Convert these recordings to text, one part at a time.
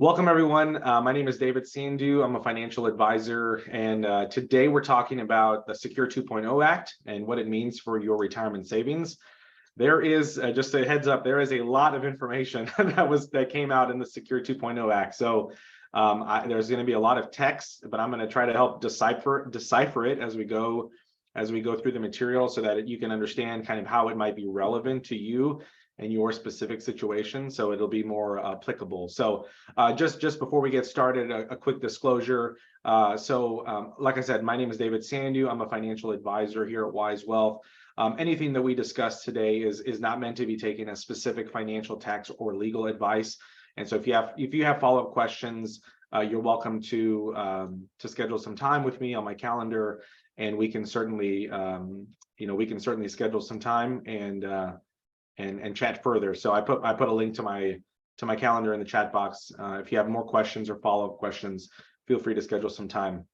Welcome, everyone. My name is David Sandu. I'm a financial advisor, and today we're talking about the Secure 2.0 Act and what it means for your retirement savings. There is, just a heads up, there is a lot of information that came out in the Secure 2.0 Act. So there's going to be a lot of text, but I'm going to try to help decipher it as we go through the material so that you can understand kind of how it might be relevant to you and your specific situation, so it'll be more applicable. So just before we get started, a quick disclosure. Like I said, my name is David Sandu. I'm a financial advisor here at Wise Wealth. Anything that we discuss today is not meant to be taken as specific financial, tax, or legal advice. And so if you have follow-up questions, you're welcome to schedule some time with me on my calendar, and we can certainly schedule some time and chat further. So I put a link to my calendar in the chat box. If you have more questions or follow-up questions, feel free to schedule some time.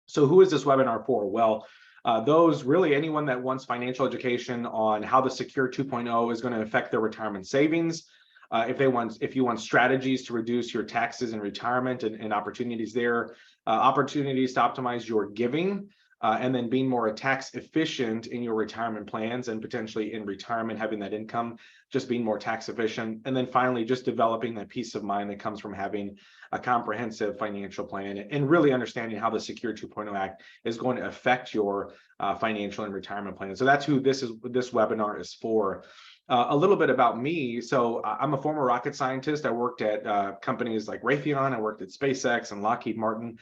So who is this webinar for? Well, anyone that wants financial education on how the Secure 2.0 is going to affect their retirement savings. If you want strategies to reduce your taxes in retirement and opportunities there, opportunities to optimize your giving, and then being more tax efficient in your retirement plans, and potentially in retirement, having that income just being more tax efficient. And then finally, just developing that peace of mind that comes from having a comprehensive financial plan and really understanding how the Secure 2.0 Act is going to affect your financial and retirement plan. So that's who this webinar is for. A little bit about me. So I'm a former rocket scientist. I worked at companies like Raytheon. I worked at SpaceX and Lockheed Martin.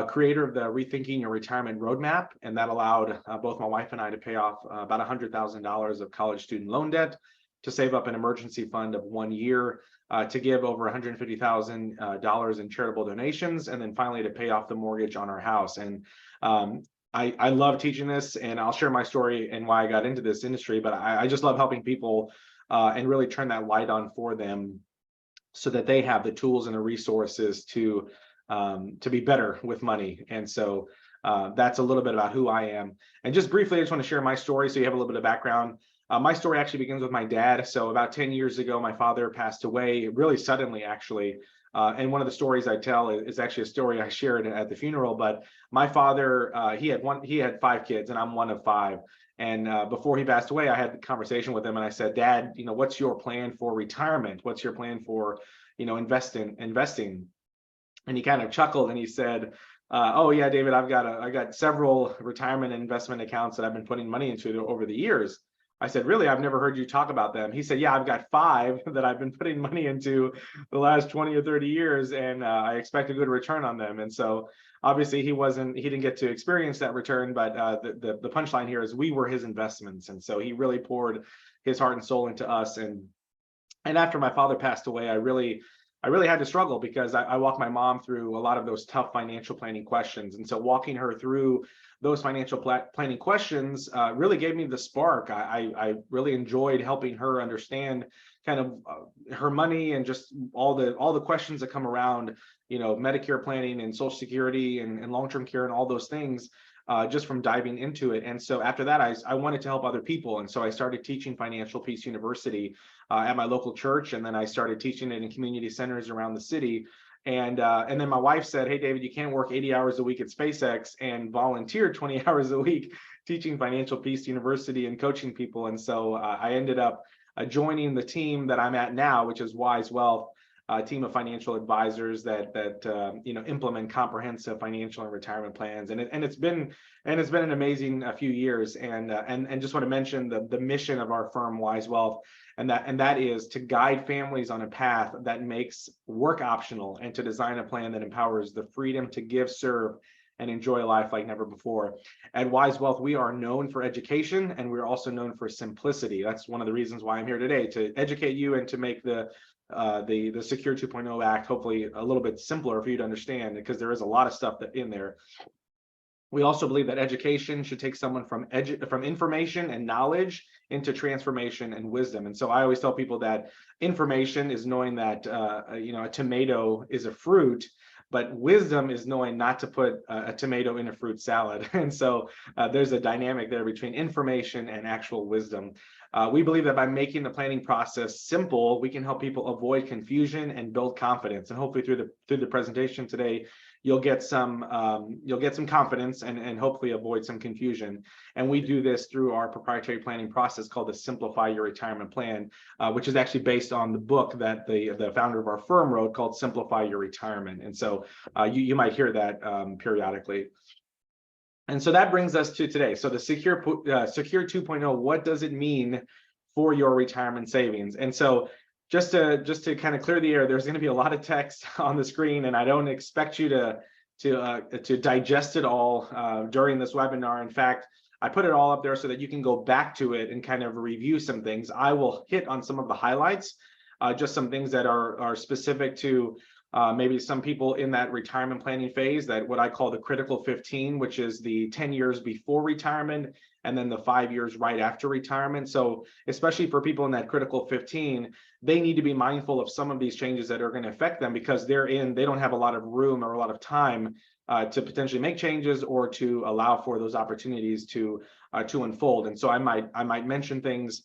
Creator of the Rethinking Your Retirement Roadmap, and that allowed both my wife and I to pay off about $100,000 of college student loan debt, to save up an emergency fund of 1 year, to give over $150,000 in charitable donations, and then finally to pay off the mortgage on our house. And I love teaching this, and I'll share my story and why I got into this industry, but I just love helping people and really turn that light on for them so that they have the tools and the resources to be better with money. And so that's a little bit about who I am. And just briefly, I just want to share my story so you have a little bit of background. My story actually begins with my dad. So about 10 years ago, my father passed away really suddenly, actually. And one of the stories I tell is actually a story I shared at the funeral. But my father, he had 5 kids, and I'm one of 5. And before he passed away, I had a conversation with him, and I said, "Dad, what's your plan for retirement? What's your plan for, investing?" And he kind of chuckled and he said, "Oh yeah, David, I got several retirement investment accounts that I've been putting money into over the years." I said, "Really? I've never heard you talk about them." He said, "Yeah, I've got 5 that I've been putting money into the last 20 or 30 years, and I expect a good return on them." And so obviously he didn't get to experience that return, but the punchline here is we were his investments. And so he really poured his heart and soul into us. And after my father passed away, I really had to struggle because I walked my mom through a lot of those tough financial planning questions. And so walking her through those financial planning questions really gave me the spark. I really enjoyed helping her understand kind of her money and just all the questions that come around, Medicare planning and Social Security and long-term care and all those things. Just from diving into it. And so after that, I wanted to help other people. And so I started teaching Financial Peace University at my local church. And then I started teaching it in community centers around the city. And then my wife said, "Hey, David, you can't work 80 hours a week at SpaceX and volunteer 20 hours a week teaching Financial Peace University and coaching people." And so I ended up joining the team that I'm at now, which is Wise Wealth. A team of financial advisors that implement comprehensive financial and retirement plans, and it's been an amazing few years. And just want to mention the mission of our firm, Wise Wealth, and that is to guide families on a path that makes work optional and to design a plan that empowers the freedom to give, serve, and enjoy life like never before. At Wise Wealth, we are known for education, and we're also known for simplicity. That's one of the reasons why I'm here today, to educate you and to make the Secure 2.0 Act hopefully a little bit simpler for you to understand, because there is a lot of stuff in there. We also believe that education should take someone from information and knowledge into transformation and wisdom. And so I always tell people that information is knowing that a tomato is a fruit, but wisdom is knowing not to put a tomato in a fruit salad. And so there's a dynamic there between information and actual wisdom. We believe that by making the planning process simple, we can help people avoid confusion and build confidence. And hopefully through the presentation today, you'll get some confidence and hopefully avoid some confusion. And we do this through our proprietary planning process called the Simplify Your Retirement Plan, which is actually based on the book that the founder of our firm wrote called Simplify Your Retirement. And so you might hear that periodically. And so that brings us to today. So the Secure 2.0, what does it mean for your retirement savings? And so just to kind of clear the air, there's going to be a lot of text on the screen, and I don't expect you to digest it all during this webinar. In fact, I put it all up there so that you can go back to it and kind of review some things. I will hit on some of the highlights, just some things that are specific to maybe some people in that retirement planning phase, that what I call the critical 15, which is the 10 years before retirement and then the 5 years right after retirement. So especially for people in that critical 15, they need to be mindful of some of these changes that are going to affect them, because they don't have a lot of room or a lot of time to potentially make changes or to allow for those opportunities to unfold. And so I might mention things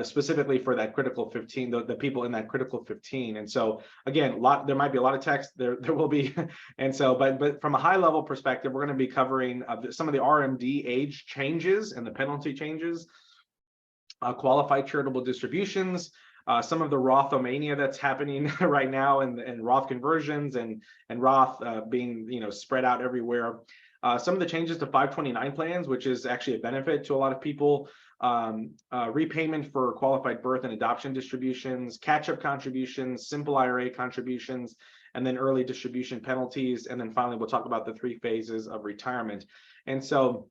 specifically for that critical 15, the people in that critical 15. And so again, there might be a lot of text there will be. And so, but from a high level perspective, we're going to be covering some of the RMD age changes and the penalty changes, qualified charitable distributions, some of the Rothomania that's happening right now, and Roth conversions and Roth being spread out everywhere. Some of the changes to 529 plans, which is actually a benefit to a lot of people. Repayment for qualified birth and adoption distributions, catch-up contributions, simple IRA contributions, and then early distribution penalties. And then finally, we'll talk about the 3 phases of retirement. And so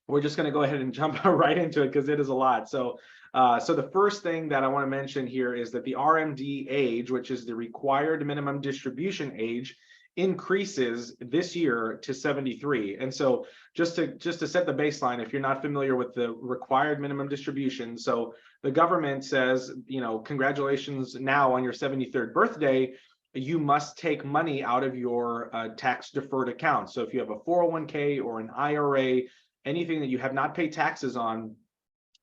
we're just going to go ahead and jump right into it because it is a lot. So the first thing that I want to mention here is that the RMD age, which is the required minimum distribution age, increases this year to 73. And so just to set the baseline, if you're not familiar with the required minimum distribution, so the government says, congratulations, now on your 73rd birthday, you must take money out of your tax deferred account. So if you have a 401k or an IRA, anything that you have not paid taxes on,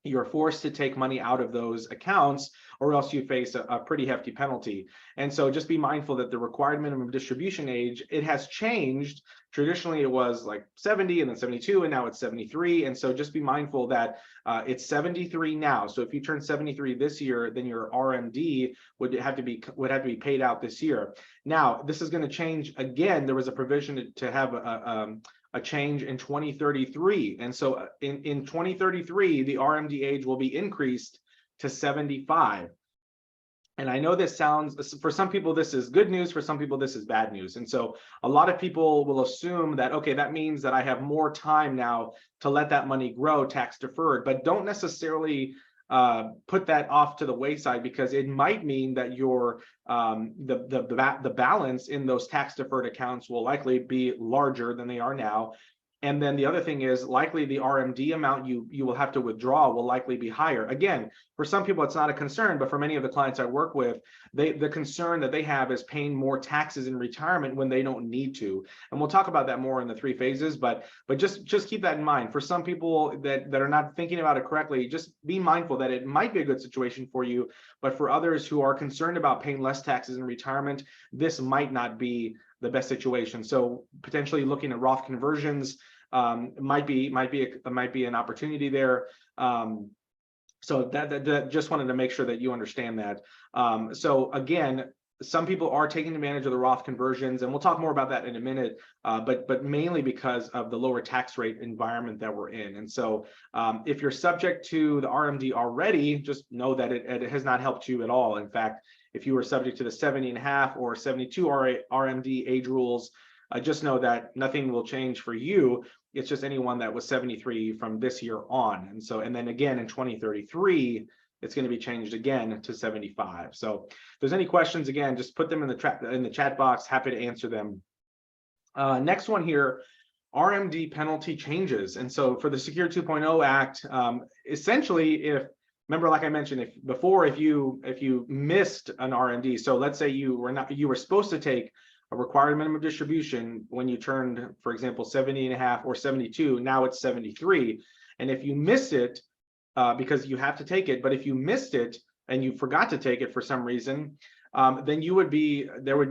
you're forced to take money out of those accounts, or else you face a pretty hefty penalty. And so just be mindful that the required minimum distribution age, it has changed. Traditionally, it was like 70 and then 72, and now it's 73. And so just be mindful that it's 73 now. So if you turn 73 this year, then your RMD would have to be paid out this year. Now, this is going to change again. There was a provision to have a change in 2033. And so in 2033, the RMD age will be increased to 75. And I know this sounds, for some people, this is good news. For some people, this is bad news. And so a lot of people will assume that, okay, that means that I have more time now to let that money grow tax deferred, but don't necessarily put that off to the wayside, because it might mean that your the balance in those tax deferred accounts will likely be larger than they are now. And then the other thing is likely the RMD amount you will have to withdraw will likely be higher. Again, for some people, it's not a concern, but for many of the clients I work with, the concern that they have is paying more taxes in retirement when they don't need to. And we'll talk about that more in the 3 phases, but just keep that in mind. For some people that are not thinking about it correctly, just be mindful that it might be a good situation for you, but for others who are concerned about paying less taxes in retirement, this might not be the best situation. So potentially looking at Roth conversions might be an opportunity there. So that just wanted to make sure that you understand that. So again, some people are taking advantage of the Roth conversions, and we'll talk more about that in a minute, but mainly because of the lower tax rate environment that we're in. And so if you're subject to the RMD already, just know that it has not helped you at all. In fact, if you were subject to the 70.5 or 72 RMD age rules, just know that nothing will change for you. It's just anyone that was 73 from this year on. And then again in 2033, it's going to be changed again to 75. So if there's any questions, again, just put them in the chat box. Happy to answer them. Next one here, RMD penalty changes. And so for the Secure 2.0 Act, essentially, remember, like I mentioned, if you missed an RMD, so let's say you were supposed to take a required minimum distribution when you turned, for example, 70 and a half or 72, now it's 73. And if you miss it, because you have to take it, but if you missed it and you forgot to take it for some reason, then there would be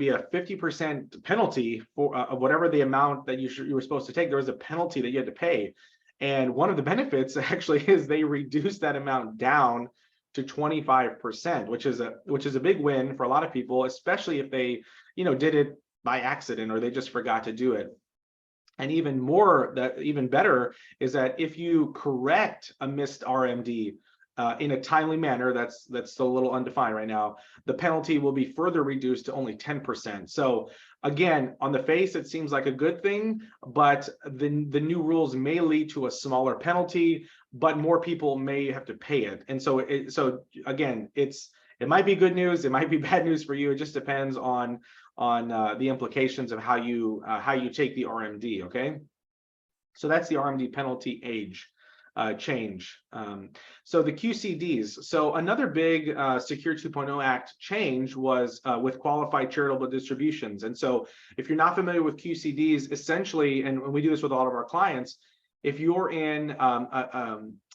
a 50% penalty for whatever the amount that you were supposed to take. There was a penalty that you had to pay. And one of the benefits actually is they reduced that amount down to 25%, which is a big win for a lot of people, especially if they, did it by accident or they just forgot to do it. And even better is that if you correct a missed RMD in a timely manner, that's still a little undefined right now, the penalty will be further reduced to only 10%. So again, on the face, it seems like a good thing, but the new rules may lead to a smaller penalty, but more people may have to pay it. And so again, it might be good news, it might be bad news for you. It just depends on the implications of how you take the RMD. Okay, so that's the RMD penalty age change. So the QCDs. So another big Secure 2.0 Act change was with qualified charitable distributions. And so if you're not familiar with QCDs, essentially, and we do this with all of our clients, if you're in,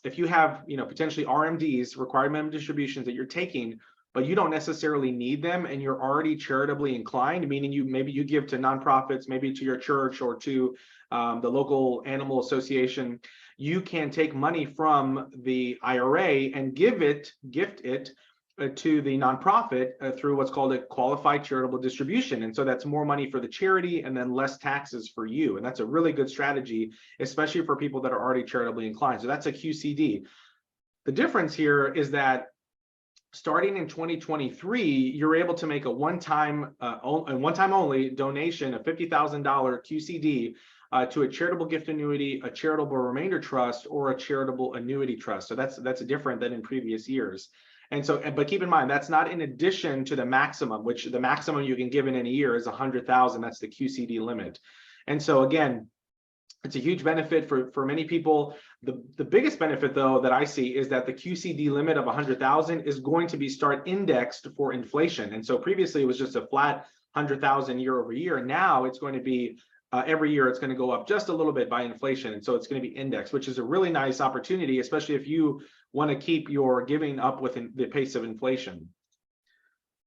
if you have, potentially RMDs, required minimum distributions that you're taking, but you don't necessarily need them, and you're already charitably inclined, meaning maybe you give to nonprofits, maybe to your church or to the local animal association, you can take money from the IRA and gift it to the nonprofit through what's called a qualified charitable distribution. And so that's more money for the charity and then less taxes for you. And that's a really good strategy, especially for people that are already charitably inclined. So that's a QCD. The difference here is that starting in 2023, you're able to make a one-time only donation of $50,000 QCD to a charitable gift annuity, a charitable remainder trust, or a charitable annuity trust. So that's different than in previous years. And so, but keep in mind, that's not in addition to the maximum, which the maximum you can give in a year is 100,000. That's the QCD limit. And so again, it's a huge benefit for many people. The biggest benefit, though, that I see is that the QCD limit of 100,000 is going to be start indexed for inflation. And so previously it was just a flat 100,000 year over year. Now it's going to be every year it's going to go up just a little bit by inflation. And so it's going to be indexed, which is a really nice opportunity, especially if you want to keep your giving up with the pace of inflation.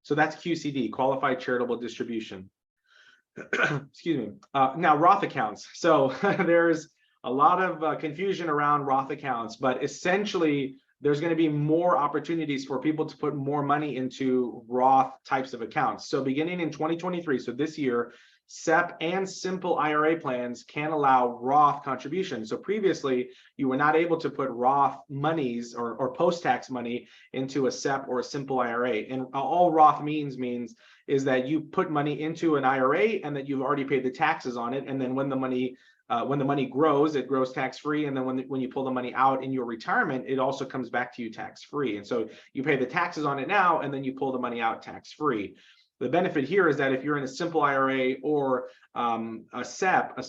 So that's QCD, qualified charitable distribution. Excuse me. Now Roth accounts. So there's a lot of confusion around Roth accounts, but essentially there's going to be more opportunities for people to put more money into Roth types of accounts. So beginning in 2023, so this year, SEP and simple IRA plans can allow Roth contributions. So previously, you were not able to put Roth monies or post-tax money into a SEP or a simple IRA. And all Roth means is that you put money into an IRA and that you've already paid the taxes on it. And then when the money grows, it grows tax-free. And then when you pull the money out in your retirement, it also comes back to you tax-free. And so you pay the taxes on it now, and then you pull the money out tax-free. The benefit here is that if you're in a simple IRA or a SEP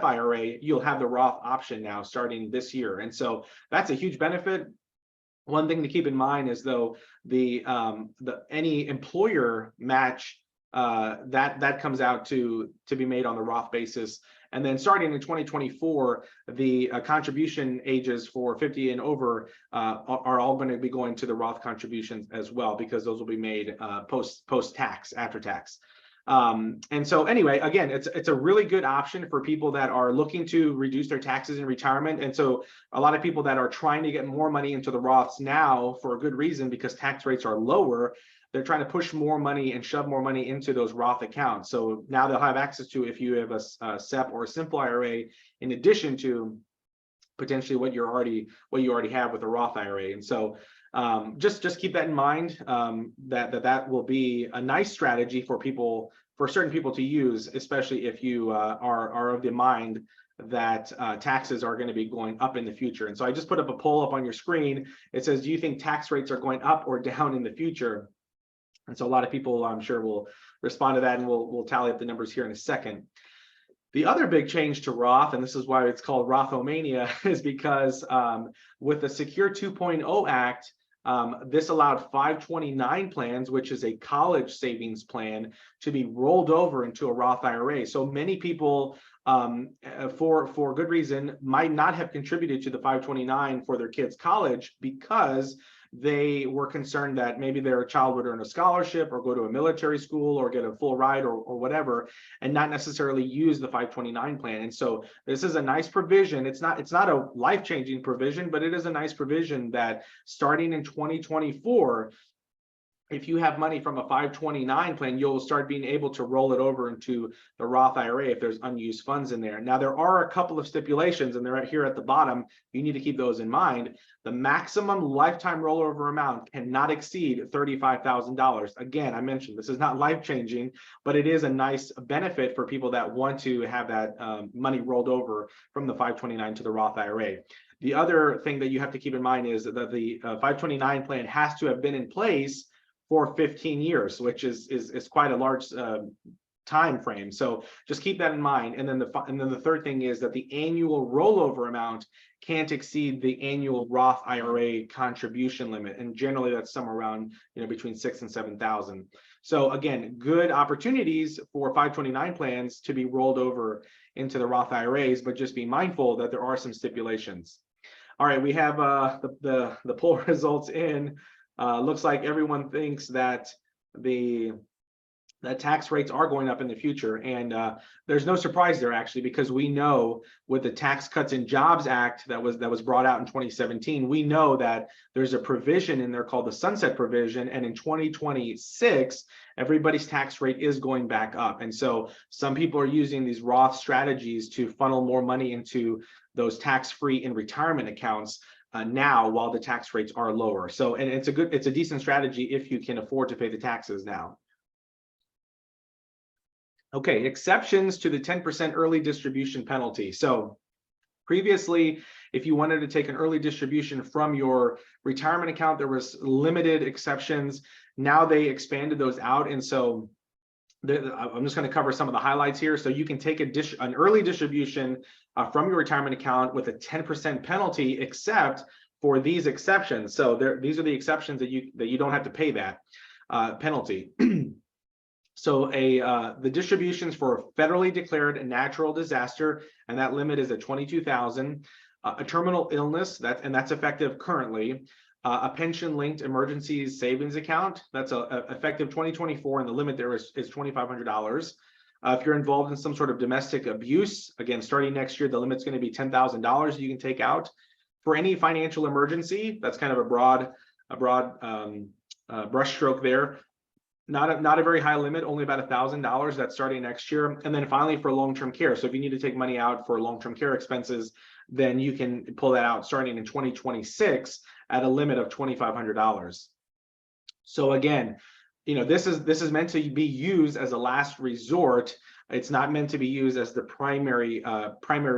IRA, you'll have the Roth option now starting this year. And so that's a huge benefit. One thing to keep in mind is, though, any employer match that comes out to be made on the Roth basis. And then starting in 2024, the contribution ages for 50 and over are all going to be going to the Roth contributions as well, because those will be made post-tax, after tax. And so anyway, again, it's a really good option for people that are looking to reduce their taxes in retirement. And so a lot of people that are trying to get more money into the Roths now for a good reason, because tax rates are lower, they're trying to push more money and shove more money into those Roth accounts. So now they'll have access to, if you have a SEP or a simple IRA, in addition to potentially what you already have with a Roth IRA. And so just keep that in mind, that will be a nice strategy for certain people to use, especially if you are of the mind that taxes are going to be going up in the future. And so I just put up a poll up on your screen. It says, do you think tax rates are going up or down in the future? And so a lot of people, I'm sure, will respond to that, and we'll tally up the numbers here in a second. The other big change to Roth, and this is why it's called Rothomania, is because with the Secure 2.0 Act, This allowed 529 plans, which is a college savings plan, to be rolled over into a Roth IRA. So many people, for good reason, might not have contributed to the 529 for their kids' college because they were concerned that maybe their child would earn a scholarship or go to a military school or get a full ride or whatever, and not necessarily use the 529 plan. And so this is a nice provision. It's not a life-changing provision, but it is a nice provision that starting in 2024, if you have money from a 529 plan, you'll start being able to roll it over into the Roth IRA if there's unused funds in there. Now, there are a couple of stipulations, and they're here at the bottom. You need to keep those in mind. The maximum lifetime rollover amount cannot exceed $35,000. Again, I mentioned this is not life-changing, but it is a nice benefit for people that want to have that money rolled over from the 529 to the Roth IRA. The other thing that you have to keep in mind is that the 529 plan has to have been in place for 15 years, which is quite a large time frame. So just keep that in mind. And then the third thing is that the annual rollover amount can't exceed the annual Roth IRA contribution limit, and generally that's somewhere around between 6,000 and 7,000. So again, good opportunities for 529 plans to be rolled over into the Roth IRAs, but just be mindful that there are some stipulations. All right, we have the poll results in. Looks like everyone thinks that that tax rates are going up in the future, and there's no surprise there actually, because we know with the Tax Cuts and Jobs Act that was brought out in 2017, we know that there's a provision in there called the sunset provision, and in 2026 everybody's tax rate is going back up. And so some people are using these Roth strategies to funnel more money into those tax-free in retirement accounts now while the tax rates are lower. So, and it's a decent strategy if you can afford to pay the taxes now. Okay, exceptions to the 10% early distribution penalty. So previously, if you wanted to take an early distribution from your retirement account, there was limited exceptions. Now they expanded those out. And so I'm just going to cover some of the highlights here. So you can take an early distribution from your retirement account with a 10% penalty, except for these exceptions. So these are the exceptions that you don't have to pay that penalty. So the distributions for a federally declared natural disaster, and that limit is at 22,000. A terminal illness, that's effective currently. A pension-linked emergency savings account, that's effective 2024, and the limit there is $2,500. If you're involved in some sort of domestic abuse, again, starting next year, the limit's going to be $10,000 you can take out. For any financial emergency, that's kind of a broad brushstroke there. Not a very high limit, only about $1,000. That's starting next year. And then finally, for long-term care. So if you need to take money out for long-term care expenses, then you can pull that out starting in 2026 at a limit of $2,500. So again, this is meant to be used as a last resort. It's not meant to be used as the primary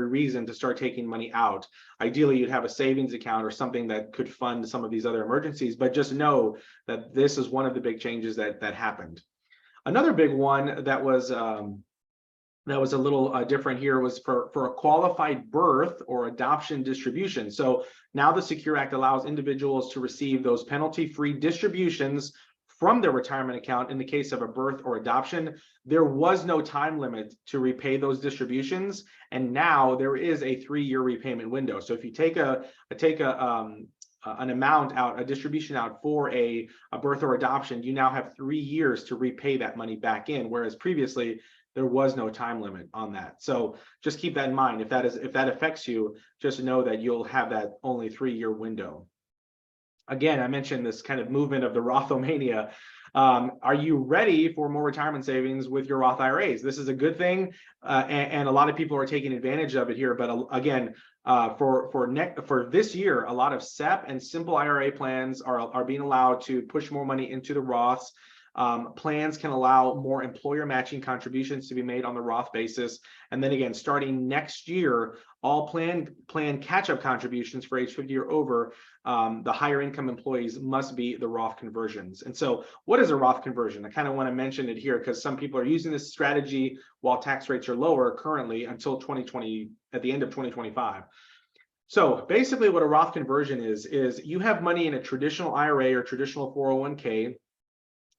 reason to start taking money out. Ideally, you'd have a savings account or something that could fund some of these other emergencies, but just know that this is one of the big changes that happened. Another big one that was a little different here was for a qualified birth or adoption distribution. So now the Secure Act allows individuals to receive those penalty-free distributions from their retirement account in the case of a birth or adoption. There was no time limit to repay those distributions, and now there is a 3-year repayment window. So if you take an amount out, a distribution out for a birth or adoption, you now have 3 years to repay that money back in, whereas previously there was no time limit on that. So just keep that in mind. If that affects you, just know that you'll have that only 3-year window. Again, I mentioned this kind of movement of the Rothomania. Are you ready for more retirement savings with your Roth IRAs? This is a good thing, and a lot of people are taking advantage of it here. But again, for this year, a lot of SEP and simple IRA plans are being allowed to push more money into the Roths. Plans can allow more employer matching contributions to be made on the Roth basis. And then again, starting next year, all plan catch-up contributions for age 50 or over, the higher income employees must be the Roth conversions. And so what is a Roth conversion? I kind of want to mention it here because some people are using this strategy while tax rates are lower currently until at the end of 2025. So basically what a Roth conversion is you have money in a traditional IRA or traditional 401k.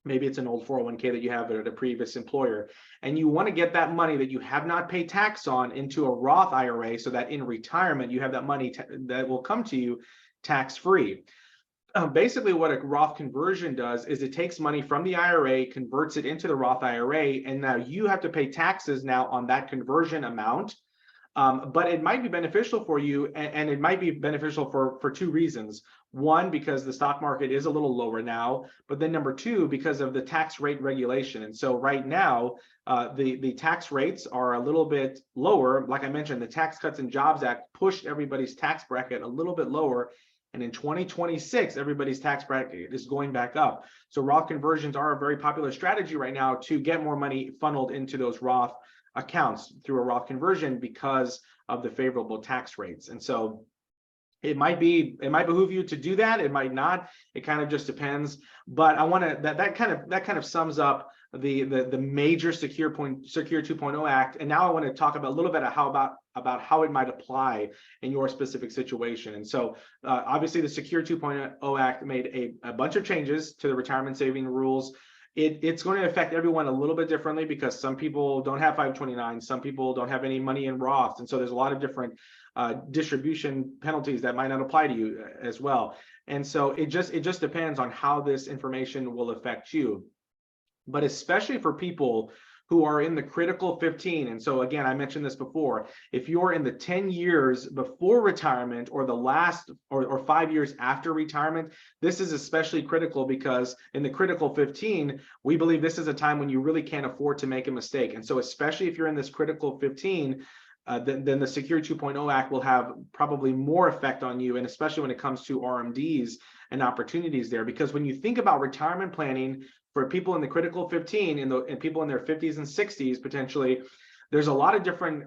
Maybe it's an old 401k that you have at a previous employer, and you want to get that money that you have not paid tax on into a Roth IRA so that in retirement you have that money that will come to you tax-free. Basically what a Roth conversion does is it takes money from the IRA, converts it into the Roth IRA, and now you have to pay taxes now on that conversion amount. But it might be beneficial for you, and it might be beneficial for two reasons. One, because the stock market is a little lower now, but then number two, because of the tax rate regulation. And so right now, the tax rates are a little bit lower. Like I mentioned, the Tax Cuts and Jobs Act pushed everybody's tax bracket a little bit lower. And in 2026, everybody's tax bracket is going back up. So Roth conversions are a very popular strategy right now to get more money funneled into those Roth accounts through a Roth conversion because of the favorable tax rates. And so it might behoove you to do that. It might not. It kind of just depends. But I want to that kind of sums up the major Secure 2.0 Act. And now I want to talk about a little bit of about how it might apply in your specific situation. And so obviously the Secure 2.0 Act made a bunch of changes to the retirement saving rules. It's going to affect everyone a little bit differently because some people don't have 529, some people don't have any money in Roth, and so there's a lot of different distribution penalties that might not apply to you as well. And so it just depends on how this information will affect you. But especially for people who are in the critical 15. And so again, I mentioned this before, if you're in the 10 years before retirement or the last or 5 years after retirement, this is especially critical because in the critical 15, we believe this is a time when you really can't afford to make a mistake. And so especially if you're in this critical 15, then the Secure 2.0 Act will have probably more effect on you, and especially when it comes to RMDs and opportunities there. Because when you think about retirement planning for people in the critical 15 and people in their 50s and 60s potentially, there's a lot of different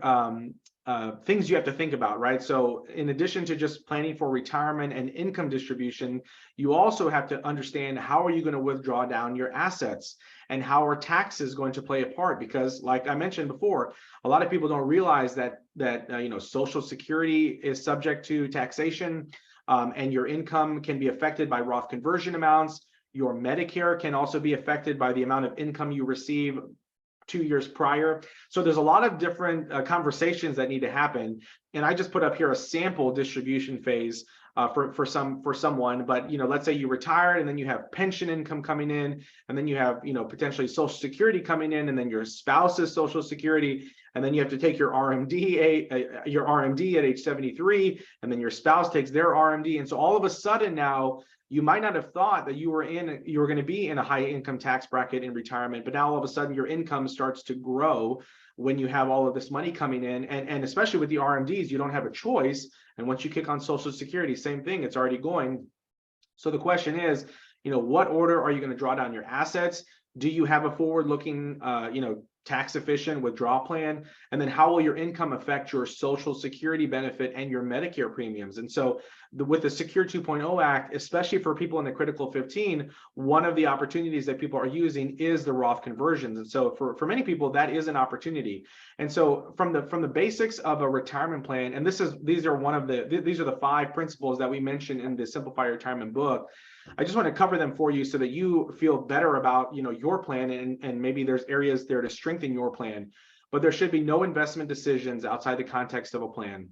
things you have to think about, right? So in addition to just planning for retirement and income distribution, you also have to understand how are you going to withdraw down your assets and how are taxes going to play a part? Because like I mentioned before, a lot of people don't realize that Social Security is subject to taxation, and your income can be affected by Roth conversion amounts. Your Medicare can also be affected by the amount of income you receive 2 years prior. So there's a lot of different conversations that need to happen. And I just put up here a sample distribution phase for someone. But let's say you retired and then you have pension income coming in, and then you have potentially Social Security coming in, and then your spouse's Social Security, and then you have to take your RMD at age 73, and then your spouse takes their RMD, and so all of a sudden now you might not have thought that you were going to be in a high income tax bracket in retirement, but now all of a sudden your income starts to grow when you have all of this money coming in, and especially with the RMDs, you don't have a choice. And once you kick on Social Security, same thing, it's already going. So the question is, what order are you going to draw down your assets? Do you have a forward-looking, tax efficient withdrawal plan? And then how will your income affect your Social Security benefit and your Medicare premiums? And so with the Secure 2.0 Act, especially for people in the critical 15, one of the opportunities that people are using is the Roth conversions. And so for many people, that is an opportunity. And so from the basics of a retirement plan, and these are the 5 principles that we mentioned in the Simplify Retirement book. I just want to cover them for you so that you feel better about your plan, and maybe there's areas there to strengthen your plan. But there should be no investment decisions outside the context of a plan.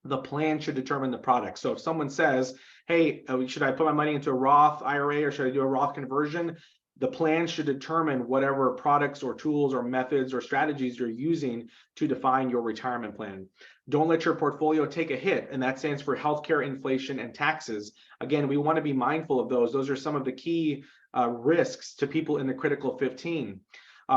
The plan should determine the product. So if someone says, hey, should I put my money into a Roth IRA or should I do a Roth conversion? The plan should determine whatever products or tools or methods or strategies you're using to define your retirement plan. Don't let your portfolio take a hit, and that stands for healthcare, inflation, and taxes. Again, we want to be mindful of those. Those are some of the key risks to people in the critical 15.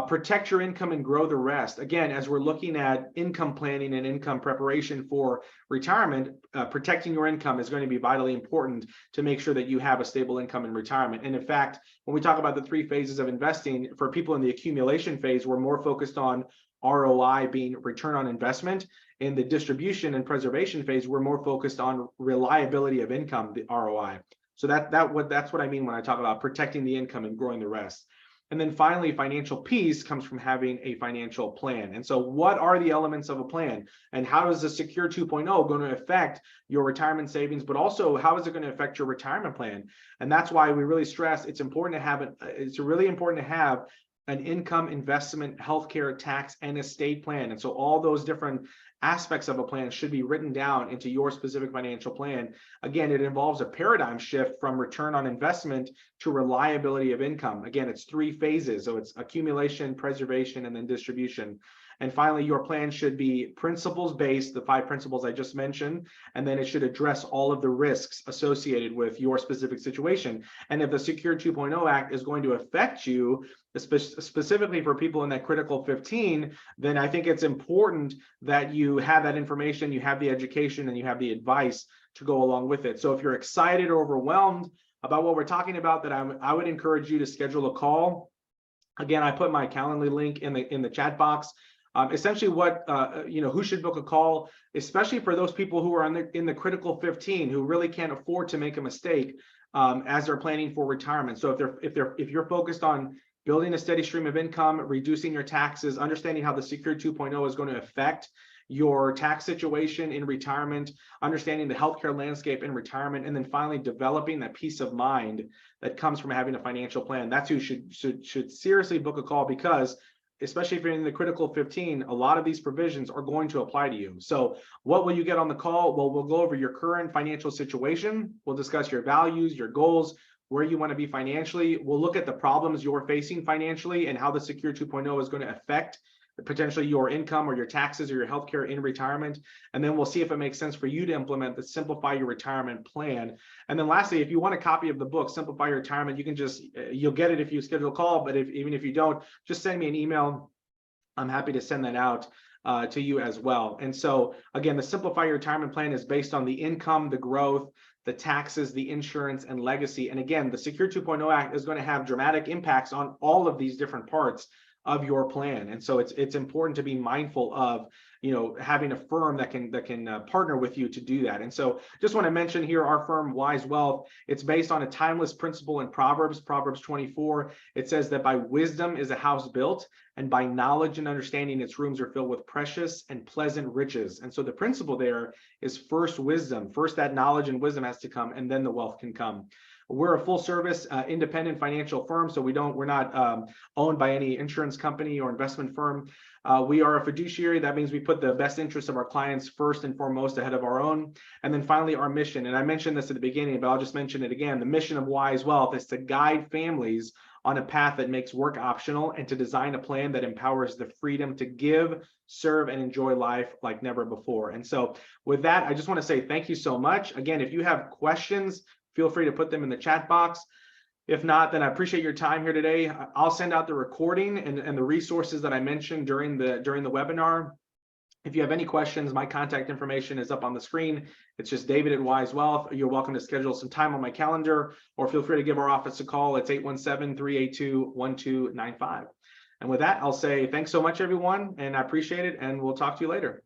Protect your income and grow the rest. Again, as we're looking at income planning and income preparation for retirement, protecting your income is going to be vitally important to make sure that you have a stable income in retirement. And in fact, when we talk about the 3 phases of investing, for people in the accumulation phase, we're more focused on ROI being return on investment. In the distribution and preservation phase, we're more focused on reliability of income, the ROI. So that's what I mean when I talk about protecting the income and growing the rest. And then finally, financial peace comes from having a financial plan. And so what are the elements of a plan? And how is the Secure 2.0 going to affect your retirement savings, but also how is it going to affect your retirement plan? And that's why we really stress it's important to have it. It's really important to have an income, investment, healthcare, tax, and estate plan. And so all those different aspects of a plan should be written down into your specific financial plan. Again, it involves a paradigm shift from return on investment to reliability of income. Again, it's 3 phases. So it's accumulation, preservation, and then distribution. And finally, your plan should be principles based, the 5 principles I just mentioned, and then it should address all of the risks associated with your specific situation. And if the Secure 2.0 Act is going to affect you, specifically for people in that critical 15, then I think it's important that you have that information, you have the education, and you have the advice to go along with it. So if you're excited or overwhelmed about what we're talking about, then I would encourage you to schedule a call. Again, I put my Calendly link in the chat box. Essentially what, who should book a call, especially for those people who are in the critical 15, who really can't afford to make a mistake as they're planning for retirement. So if you're focused on building a steady stream of income, reducing your taxes, understanding how the Secure 2.0 is going to affect your tax situation in retirement, understanding the healthcare landscape in retirement, and then finally developing that peace of mind that comes from having a financial plan. That's who should seriously book a call, because especially if you're in the critical 15, a lot of these provisions are going to apply to you. So what will you get on the call? Well, we'll go over your current financial situation. We'll discuss your values, your goals, where you want to be financially. We'll look at the problems you're facing financially and how the Secure 2.0 is going to affect potentially your income or your taxes or your healthcare in retirement. And then we'll see if it makes sense for you to implement the Simplify Your Retirement Plan. And then lastly, if you want a copy of the book, Simplify Your Retirement, you can just, you'll get it if you schedule a call, but even if you don't, just send me an email. I'm happy to send that out to you as well. And so again, the Simplify Your Retirement Plan is based on the income, the growth, the taxes, the insurance, and legacy. And again, the Secure 2.0 Act is going to have dramatic impacts on all of these different parts of your plan. And so it's important to be mindful of, having a firm that can partner with you to do that. And so just want to mention here, our firm Wise Wealth, it's based on a timeless principle in Proverbs 24. It says that by wisdom is a house built, and by knowledge and understanding its rooms are filled with precious and pleasant riches. And so the principle there is first wisdom. First that knowledge and wisdom has to come, and then the wealth can come. We're a full service independent financial firm, so we're not owned by any insurance company or investment firm. We are a fiduciary. That means we put the best interests of our clients first and foremost ahead of our own. And then finally, our mission. And I mentioned this at the beginning, but I'll just mention it again. The mission of Wise Wealth is to guide families on a path that makes work optional, and to design a plan that empowers the freedom to give, serve, and enjoy life like never before. And so with that, I just want to say thank you so much. Again, if you have questions, feel free to put them in the chat box. If not, then I appreciate your time here today. I'll send out the recording and the resources that I mentioned during the webinar. If you have any questions, my contact information is up on the screen. It's just David at Wise Wealth. You're welcome to schedule some time on my calendar, or feel free to give our office a call. It's 817-382-1295. And with that, I'll say thanks so much, everyone, and I appreciate it, and we'll talk to you later.